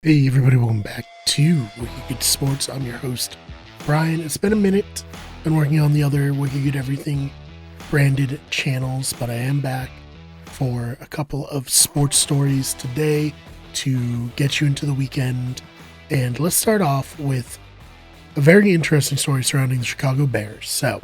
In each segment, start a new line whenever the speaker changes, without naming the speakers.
Hey everybody, welcome back to Wicked Sports. I'm your host, Brian. It's been a minute. Been working on the other Wicked Everything branded channels, but I am back for a couple of sports stories today to get you into the weekend. And let's start off with a very interesting story surrounding the Chicago Bears. So,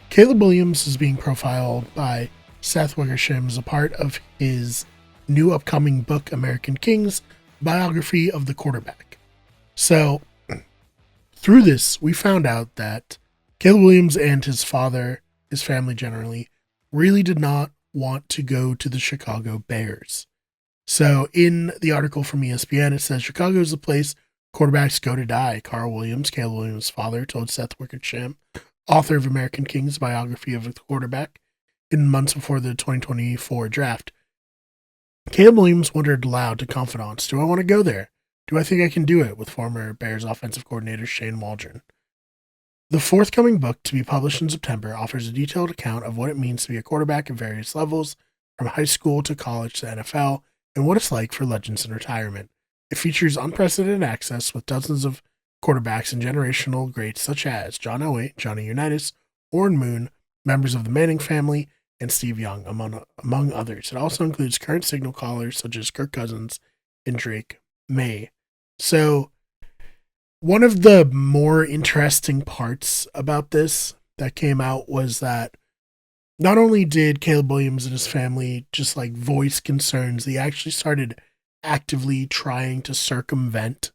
Caleb Williams is being profiled by Seth Wickersham as a part of his new upcoming book, American Kings, biography of the quarterback. So, through this, we found out that Caleb Williams and his father, his family generally, really did not want to go to the Chicago Bears. So, in the article from ESPN, it says Chicago is the place quarterbacks go to die. Carl Williams, Caleb Williams' father, told Seth Wickersham, author of American Kings, biography of the quarterback, in months before the 2024 draft. Caleb Williams wondered aloud to confidants, do I want to go there? Do I think I can do it? With former Bears offensive coordinator Shane Waldron. The forthcoming book, to be published in September, offers a detailed account of what it means to be a quarterback at various levels, from high school to college to NFL, and what it's like for legends in retirement. It features unprecedented access with dozens of quarterbacks and generational greats such as John Elway, Johnny Unitas, Warren Moon, members of the Manning family, and Steve Young, among others. It also includes current signal callers such as Kirk Cousins and Drake May. So, one of the more interesting parts about this that came out was that not only did Caleb Williams and his family just voice concerns, they actually started actively trying to circumvent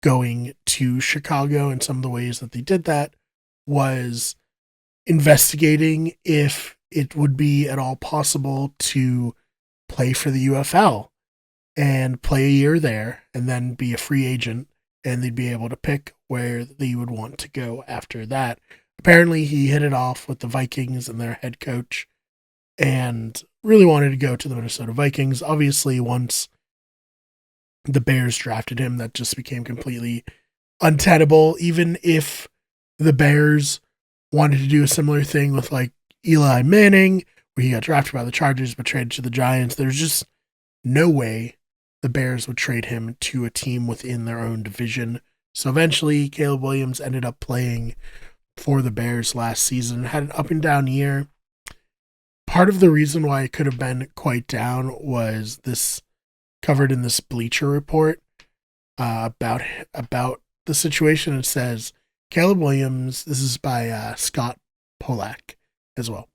going to Chicago, and some of the ways that they did that was investigating if it would be at all possible to play for the UFL and play a year there and then be a free agent, and they'd be able to pick where they would want to go after that. Apparently, he hit it off with the Vikings and their head coach and really wanted to go to the Minnesota Vikings. Obviously, once the Bears drafted him, that just became completely untenable. Even if the Bears wanted to do a similar thing with Eli Manning, where he got drafted by the Chargers but traded to the Giants, there's just no way the Bears would trade him to a team within their own division. So eventually, Caleb Williams ended up playing for the Bears last season, had an up and down year. Part of the reason why it could have been quite down was this covered in this Bleacher Report about the situation. It says, Caleb Williams, this is by Scott Polak as well.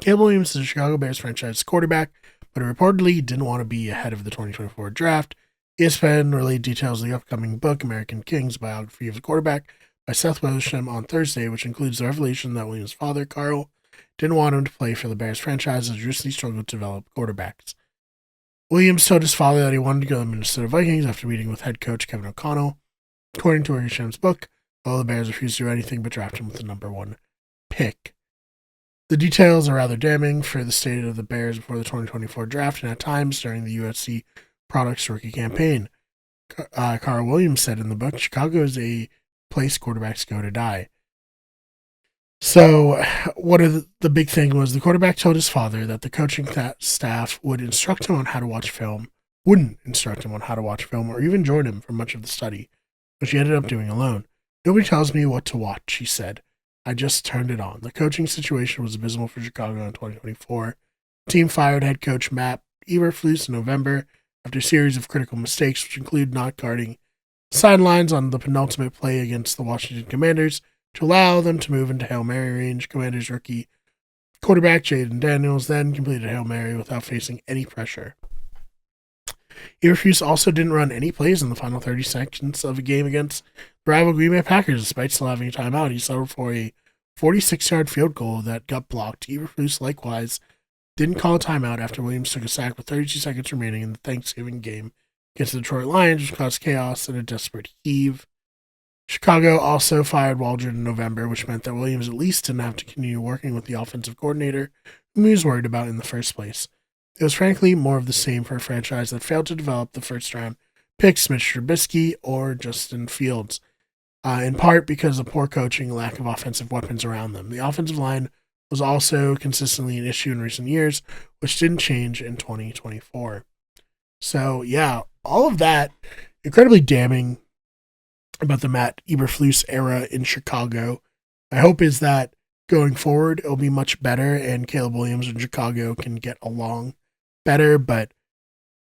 Caleb Williams is a Chicago Bears franchise quarterback, but reportedly didn't want to be ahead of the 2024 draft. ESPN relayed details of the upcoming book, American Kings, biography of the quarterback, by Seth Wickersham on Thursday, which includes the revelation that Williams' father, Carl, didn't want him to play for the Bears franchise as he recently struggled to develop quarterbacks. Williams told his father that he wanted to go to the Minnesota Vikings after meeting with head coach Kevin O'Connell. According to Wickersham's book, all the Bears refused to do anything but draft him with the number one pick. The details are rather damning for the state of the Bears before the 2024 draft and at times during the USC Products rookie campaign. Carl Williams said in the book, Chicago is a place quarterbacks go to die. So, one of the big thing was the quarterback told his father that the coaching staff would instruct him on how to watch film, wouldn't instruct him on how to watch film or even join him for much of the study, which he ended up doing alone. Nobody tells me what to watch, he said. I just turned it on. The coaching situation was abysmal for Chicago in 2024. The team fired head coach Matt Eberflus in November after a series of critical mistakes, which include not guarding sidelines on the penultimate play against the Washington Commanders to allow them to move into Hail Mary range. Commanders rookie quarterback Jaden Daniels then completed Hail Mary without facing any pressure. Eberflus also didn't run any plays in the final 30 seconds of a game against the rival Green Bay Packers, despite still having a timeout. He settled for a 46-yard field goal that got blocked. Eberflus likewise didn't call a timeout after Williams took a sack with 32 seconds remaining in the Thanksgiving game against the Detroit Lions, which caused chaos and a desperate heave. Chicago also fired Waldron in November, which meant that Williams at least didn't have to continue working with the offensive coordinator, whom he was worried about in the first place. It was frankly more of the same for a franchise that failed to develop the first-round picks, Mitch Trubisky or Justin Fields, in part because of poor coaching and lack of offensive weapons around them. The offensive line was also consistently an issue in recent years, which didn't change in 2024. So, yeah, all of that incredibly damning about the Matt Eberflus era in Chicago. My hope is that going forward, it'll be much better and Caleb Williams in Chicago can get along better. But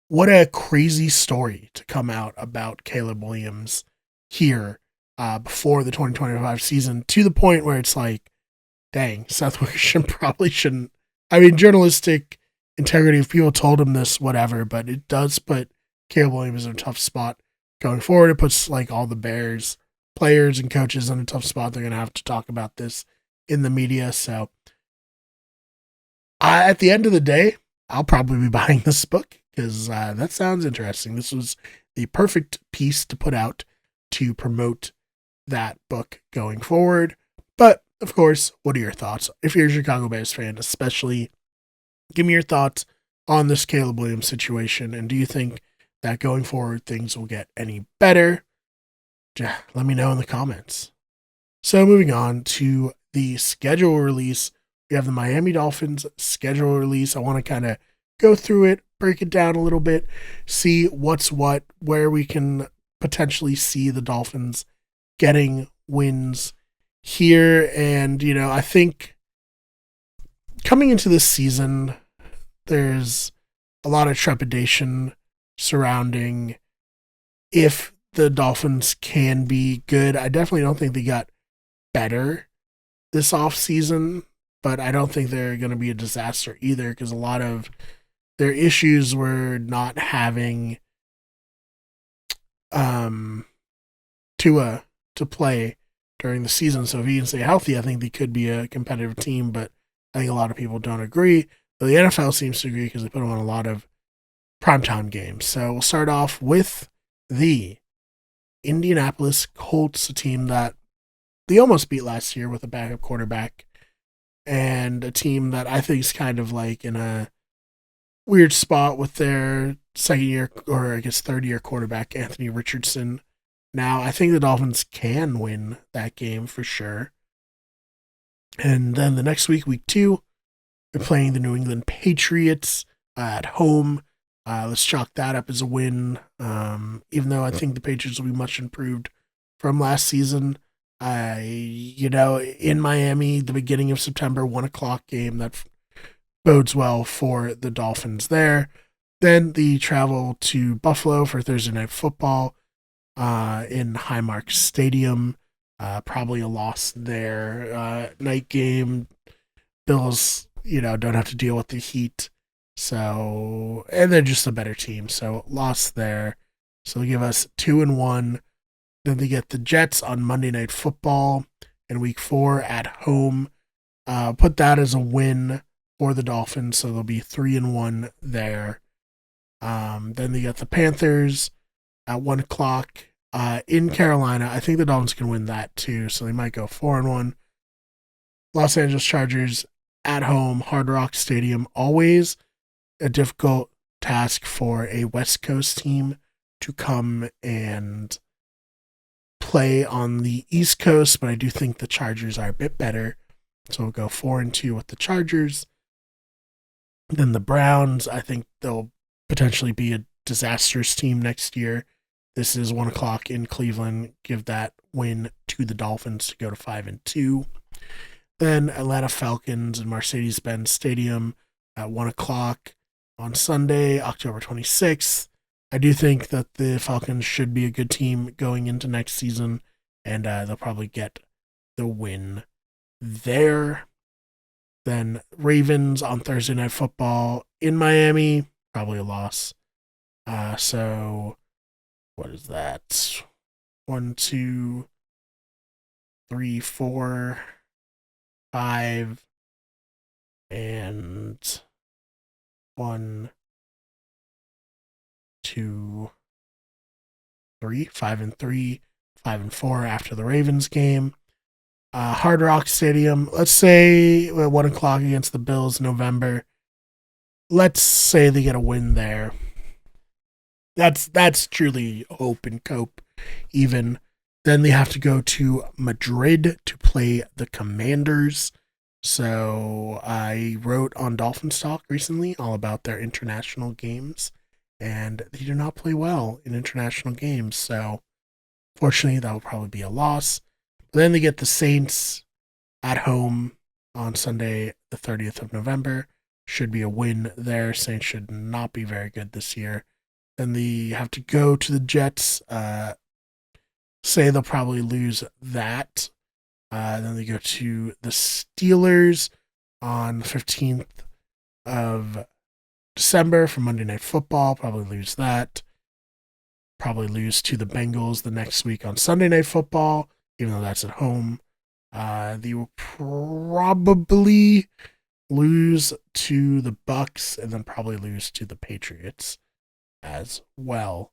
what a crazy story to come out about Caleb Williams here before the 2025 season, to the point where it's like, dang, Seth Wickersham probably shouldn't. I mean, journalistic integrity, if people told him this, whatever, but it does put Caleb Williams in a tough spot going forward. It puts like all the Bears players and coaches in a tough spot. They're going to have to talk about this in the media. So at the end of the day, I'll probably be buying this book because that sounds interesting. This was the perfect piece to put out to promote that book going forward. But of course, what are your thoughts? If you're a Chicago Bears fan, especially, give me your thoughts on this Caleb Williams situation. And do you think that going forward things will get any better? Let me know in the comments. So moving on to the schedule release, we have the Miami Dolphins schedule release. I want to kind of go through it, break it down a little bit, see what's what, where we can potentially see the Dolphins getting wins here. And, you know, I think coming into this season, there's a lot of trepidation surrounding if the Dolphins can be good. I definitely don't think they got better this offseason, but I don't think they're going to be a disaster either because a lot of their issues were not having Tua to play during the season. So if he can stay healthy, I think they could be a competitive team, but I think a lot of people don't agree. But the NFL seems to agree because they put them on a lot of primetime games. So we'll start off with the Indianapolis Colts, a team that they almost beat last year with a backup quarterback, and a team that I think is kind of like in a weird spot with their second year, or I guess third year quarterback, Anthony Richardson. Now, I think the Dolphins can win that game for sure. And then the next week, week 2, they're playing the New England Patriots at home. Let's chalk that up as a win. Even though I think the Patriots will be much improved from last season. In Miami, the beginning of September, 1:00 game, that bodes well for the Dolphins there. Then the travel to Buffalo for Thursday Night Football in Highmark Stadium. Probably a loss there. Night game. Bills, don't have to deal with the heat. So, and they're just a better team. So, loss there. So, they give us 2-1. Then they get the Jets on Monday Night Football in week 4 at home. Put that as a win for the Dolphins. So, they'll be 3-1 there. Then they get the Panthers at 1:00 in Carolina. I think the Dolphins can win that too. So, they might go 4-1. Los Angeles Chargers at home, Hard Rock Stadium. Always a difficult task for a West Coast team to come and play on the East Coast, but I do think the Chargers are a bit better. So we'll go 4-2 with the Chargers. Then the Browns, I think they'll potentially be a disastrous team next year. This is 1:00 in Cleveland. Give that win to the Dolphins to go to 5-2. Then Atlanta Falcons in Mercedes-Benz Stadium at 1:00 on Sunday, October 26th. I do think that the Falcons should be a good team going into next season, and they'll probably get the win there. Then Ravens on Thursday Night Football in Miami, probably a loss. So what is that? 1, 2, 3, 4, 5, and 1, 2, 3, 5-3, 5-4 after the Ravens game. Hard Rock Stadium, let's say 1:00 against the Bills, November. Let's say they get a win there. That's truly hope and cope. Even then, they have to go to Madrid to play the Commanders. So I wrote on Dolphins Talk recently all about their international games, and they do not play well in international games. So, fortunately, that will probably be a loss. But then they get the Saints at home on Sunday, the 30th of November. Should be a win there. Saints should not be very good this year. Then they have to go to the Jets. Say they'll probably lose that. Then they go to the Steelers on the 15th of December for Monday Night Football. Probably lose that. Probably lose to the Bengals the next week on Sunday Night Football, even though that's at home. They will probably lose to the Bucks and then probably lose to the Patriots as well.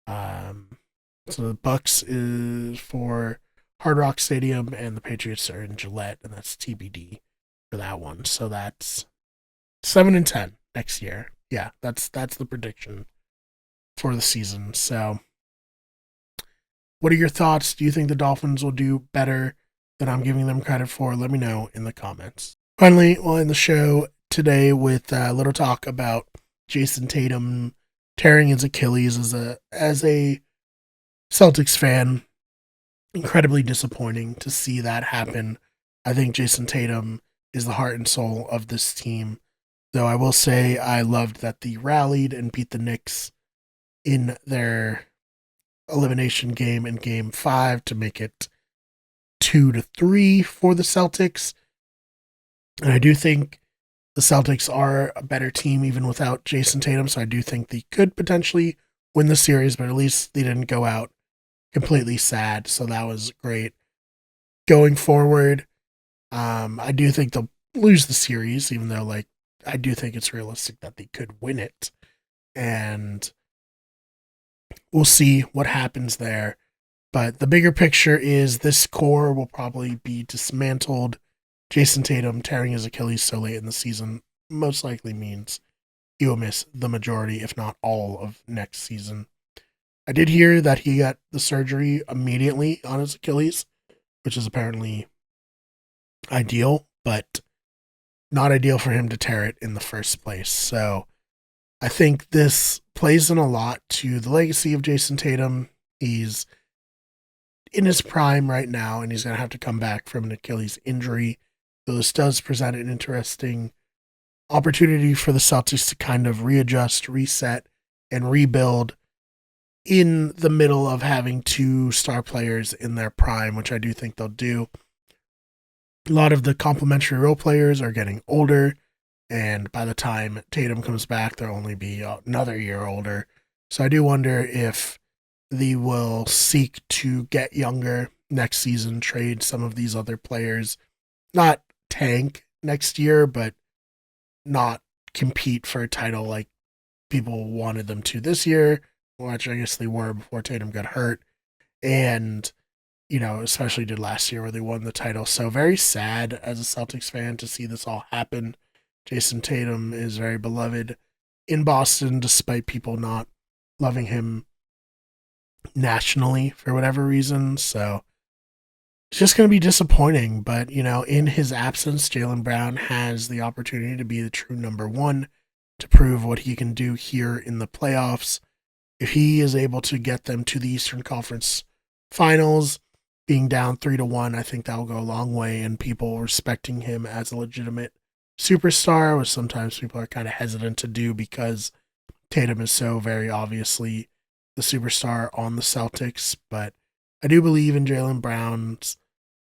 So the Bucks is for Hard Rock Stadium and the Patriots are in Gillette, and that's TBD for that one. So that's 7-10 next year. Yeah, that's the prediction for the season. So what are your thoughts? Do you think the Dolphins will do better than I'm giving them credit for? Let me know in the comments. Finally, we'll end the show today with a little talk about Jason Tatum tearing his Achilles as a Celtics fan. Incredibly disappointing to see that happen. I think Jason Tatum is the heart and soul of this team. Though I will say I loved that they rallied and beat the Knicks in their elimination game in Game 5 to make it 2-3 for the Celtics. And I do think the Celtics are a better team even without Jason Tatum, so I do think they could potentially win the series, but at least they didn't go out completely sad, so that was great. Going forward, I do think they'll lose the series, even though I do think it's realistic that they could win it. And we'll see what happens there. But the bigger picture is this core will probably be dismantled. Jason Tatum tearing his Achilles so late in the season most likely means he will miss the majority, if not all, of next season. I did hear that he got the surgery immediately on his Achilles, which is apparently ideal, but not ideal for him to tear it in the first place. So I think this plays in a lot to the legacy of Jason Tatum. He's in his prime right now, and he's going to have to come back from an Achilles injury. So this does present an interesting opportunity for the Celtics to kind of readjust, reset, and rebuild in the middle of having two star players in their prime, which I do think they'll do. A lot of the complementary role players are getting older, and by the time Tatum comes back, they'll only be another year older. So I do wonder if they will seek to get younger next season, trade some of these other players, not tank next year, but not compete for a title like people wanted them to this year, which I guess they were before Tatum got hurt. And, especially did last year where they won the title. So very sad as a Celtics fan to see this all happen. Jason Tatum is very beloved in Boston, despite people not loving him nationally for whatever reason. So it's just going to be disappointing. But, in his absence, Jaylen Brown has the opportunity to be the true number one, to prove what he can do here in the playoffs. If he is able to get them to the Eastern Conference Finals, being down 3-1, I think that will go a long way in people respecting him as a legitimate superstar, which sometimes people are kind of hesitant to do because Tatum is so very obviously the superstar on the Celtics. But I do believe in Jaylen Brown's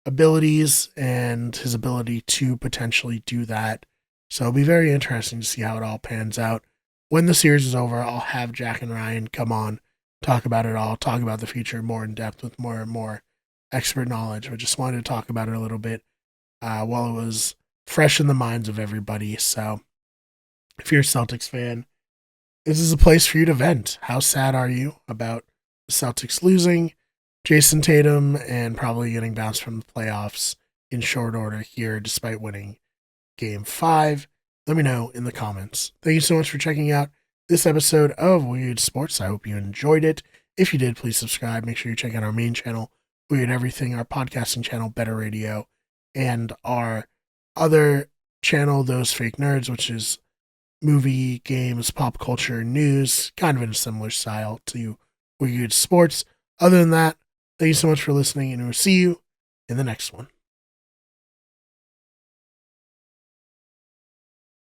abilities and his ability to potentially do that. So it'll be very interesting to see how it all pans out. When the series is over, I'll have Jack and Ryan come on, talk about it all, talk about the future more in depth with more and more expert knowledge. I just wanted to talk about it a little bit while it was fresh in the minds of everybody. So if you're a Celtics fan, this is a place for you to vent. How sad are you about the Celtics losing, Jason Tatum, and probably getting bounced from the playoffs in short order here despite winning Game 5? Let me know in the comments. Thank you so much for checking out this episode of Weird Sports. I hope you enjoyed it. If you did, please subscribe. Make sure you check out our main channel, Weird Everything, our podcasting channel, Better Radio, and our other channel, Those Fake Nerds, which is movie, games, pop culture, news, kind of in a similar style to Wicked Sports. Other than that, thank you so much for listening, and we'll see you in the next one.